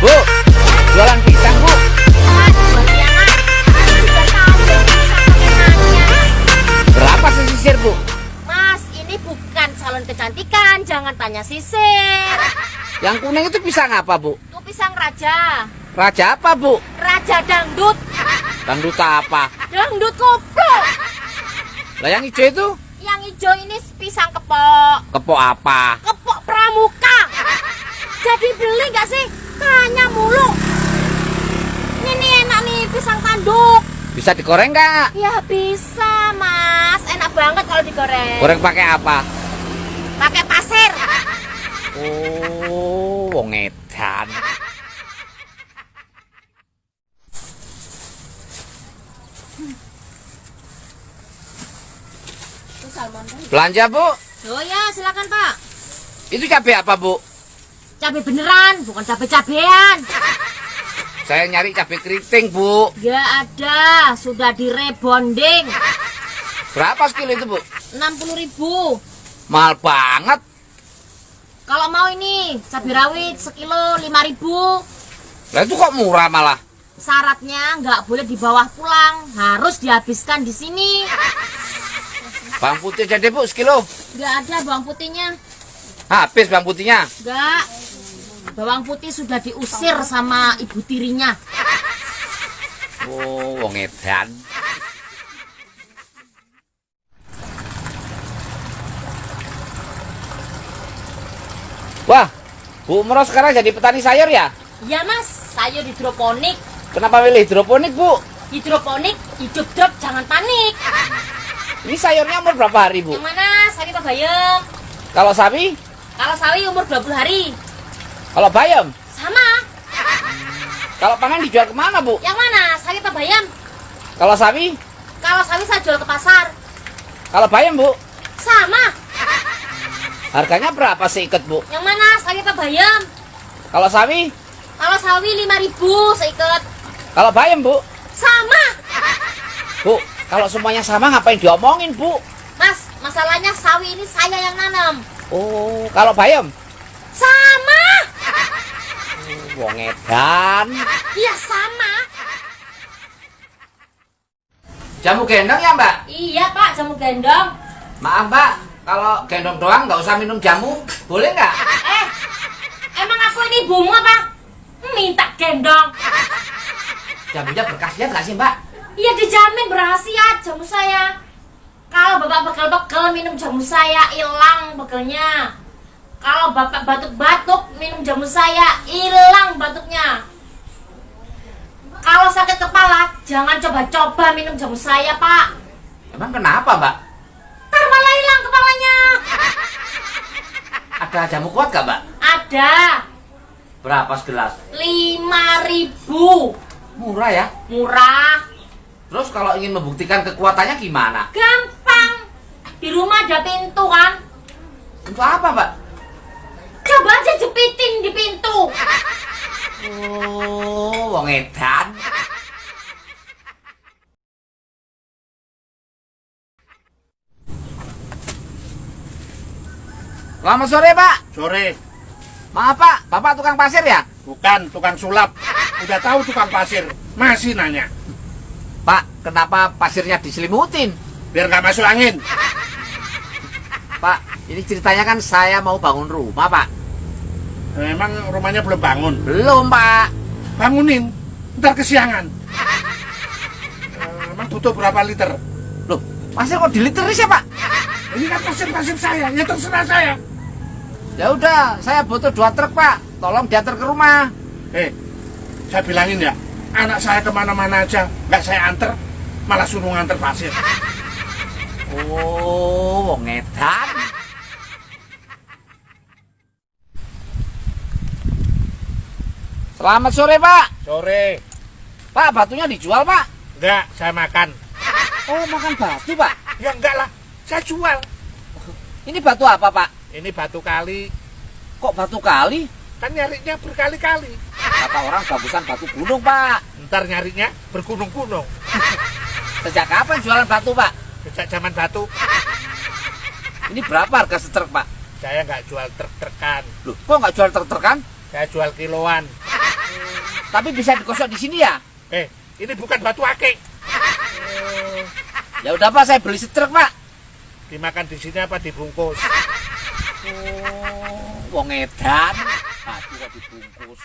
Bu, jualan pisang, Bu. Berapa sisir, Bu? Mas, ini bukan salon kecantikan, jangan tanya sisir. Yang kuning itu pisang apa, Bu? Itu pisang raja. Raja apa, Bu? Raja dangdut. Dangdut apa? Dangdut koplo. Lah yang hijau itu? Yang hijau ini pisang kepok. Kepok apa? Kepok pramuka. Jadi beli gak sih? Tanya mulu. Ini enak nih pisang tanduk. Bisa digoreng nggak? Ya bisa, Mas. Enak banget kalau digoreng. Goreng pakai apa? Pakai pasir. Oh, wong edan. Belanja, Bu. Oh ya, silakan Pak. Itu cabai apa, Bu? Cabai beneran, bukan cabai-cabean. Saya nyari cabai keriting, Bu. Gak ada, sudah direbonding. Berapa sekilo itu, Bu? 60.000. Mahal banget. Kalau mau ini cabai rawit sekilo 5.000. Lah itu kok murah malah? Syaratnya nggak boleh dibawa pulang, harus dihabiskan di sini. Bawang putih jadi, Bu, sekilo. Nggak ada bawang putihnya. Habis bawang putihnya. Nggak. Bawang putih sudah diusir sama ibu tirinya. Oh, wong edan. Wah, Bu Umroh sekarang jadi petani sayur ya? Ya Mas, sayur hidroponik. Kenapa pilih hidroponik, Bu? Hidroponik, hidup drop, jangan panik. Ini sayurnya umur berapa hari, Bu? Yang mana? Sawi apa bayam? Kalau sapi? Kalau sawi umur 20 hari. Kalau bayam? Sama. Kalau pangan dijual kemana, Bu? Yang mana? Sawi apa bayam? Kalau sapi? Kalau sawi saya jual ke pasar. Kalau bayam, Bu? Sama. Harganya berapa seikat, Bu? Yang mana? Sawi apa bayam? Kalau sapi? Kalau sawi 5.000 seikat. Kalau bayam, Bu? Sama. Bu, kalau semuanya sama ngapain diomongin, Bu? Mas, masalahnya sawi ini saya yang nanam. Oh, kalau bayam? Sama. Wong edan. Iya sama. Jamu gendong ya, Mbak? Iya Pak, jamu gendong. Maaf, Mbak. Kalau gendong doang nggak usah minum jamu, boleh nggak? Emang aku ini ibumu apa? Minta gendong. Jamunya berkhasiat nggak sih, Mbak? Iya dijamin berhasiat jamu saya. Kalau bapak pegel-pegel minum jamu saya hilang pegelnya. Kalau bapak batuk-batuk minum jamu saya hilang batuknya. Kalau sakit kepala jangan coba-coba minum jamu saya Pak. Emang kenapa, Mbak? Ntar malah hilang kepalanya. Ada jamu kuat nggak, Mbak? Ada. Berapa segelas? 5.000. Murah ya? Murah. Terus kalau ingin membuktikan kekuatannya gimana? Gampang. Di rumah ada pintu kan? Untuk apa, Mbak? Coba aja jepitin di pintu. Oh, wong edan. Selamat sore, Pak. Sore. Maaf, Pak. Bapak tukang pasir ya? Bukan tukang sulap. Udah tahu tukang pasir, masih nanya. Pak, kenapa pasirnya diselimutin? Biar nggak masuk angin. Pak, ini ceritanya kan saya mau bangun rumah, Pak. Emang rumahnya belum bangun? Belum, Pak. Bangunin, ntar kesiangan. Emang butuh berapa liter? Loh, pasir kok diliteris ya, Pak? Ini kan pasir-pasir saya, ya terserah saya. Ya udah, saya butuh 2 truk, Pak. Tolong diantar ke rumah. Saya bilangin ya, anak saya kemana-mana aja, nggak saya anter, malah suruh nganter pasir. Oh, wong edan. Selamat sore, Pak. Sore. Pak, batunya dijual, Pak. Enggak, saya makan. Oh, makan batu, Pak. Ya enggak lah, saya jual. Ini batu apa, Pak? Ini batu kali, Kok batu kali? kan nyarinya berkali-kali. Kata orang bagusan batu gunung, Pak. Ntar nyarinya bergunung-gunung. Sejak kapan jualan batu, Pak? Sejak zaman batu. Ini berapa harga setruk, Pak? Saya nggak jual truk-trukan, Loh, kok nggak jual truk-trukan? saya jual kiloan. Tapi bisa digosok di sini ya? Ini bukan batu akik. Ya udah Pak, saya beli setrek Pak. Dimakan di sini apa dibungkus? Wong edan, batu kok dibungkus.